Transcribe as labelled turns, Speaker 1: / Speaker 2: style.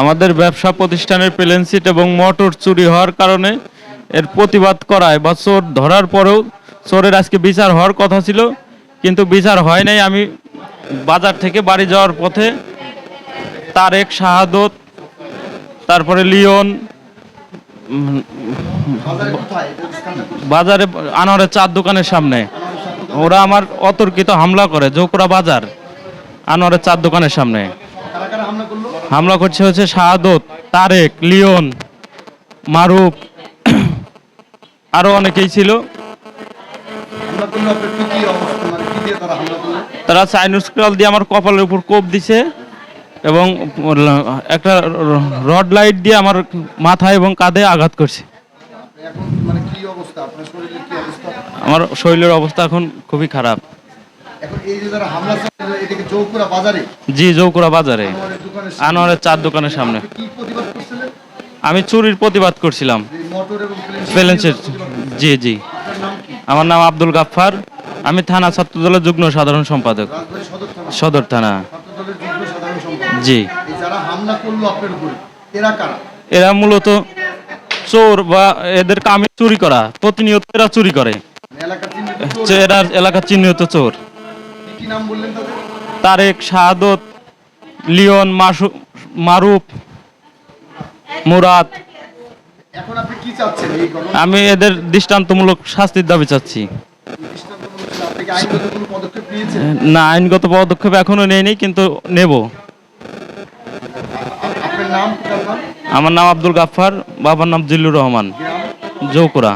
Speaker 1: আমাদের ব্যবসা প্রতিষ্ঠানের প্লেন সিট এবং মোটর চুরি হওয়ার কারণে এর প্রতিবাদ করায় বা চোর ধরার পরেও চোরের আজকে বিচার হওয়ার কথা ছিল, কিন্তু বিচার হয় নাই। আমি বাজার থেকে বাড়ি যাওয়ার পথে তারেক, শাহাদত, তারপরে লিওন, বাজারে আনোয়ারের চার দোকানের সামনে ওরা আমার অতর্কিত হামলা করে। জোকরা বাজার আনোয়ারের চার দোকানের সামনে হামলা করছে হচ্ছে শাহাদত, তারেক, লিওন, মারুফ, আরো অনেকেই ছিল। তারা চাইনিজ ক্রল দিয়ে আমার কপালের উপর কোপ দিছে এবং একটা রড লাইট দিয়ে আমার মাথা এবং কাঁধে আঘাত করছে। আমার শরীরের অবস্থা এখন খুবই খারাপ। জি, জৌকুরা বাজারে আনোয়ারের চার দোকানের সামনে। আমি চুরির প্রতিবাদ করছিলাম। জি জি, আমার নাম আব্দুল গাফফার। আমি থানা ছাত্রদলের যুগ্ম সাধারণ সম্পাদক, সদর থানা। জি, এরা মূলত চোর বা এদের কামে চুরি করা, প্রতিনিয়ত এরা চুরি করে। এরা এলাকার চিহ্নিত চোর। তারেক, শাহাদত, লিওন, মারুফ, মুরাদ। আমি এদের দৃষ্টান্তমূলক শাস্তির দাবি চাচ্ছি। না, আইনগত পদক্ষেপ এখনো নেইনি, কিন্তু নেব। আমার নাম আব্দুল গাফফার, বাবার নাম জিল্লুর রহমান, জৌকুরা।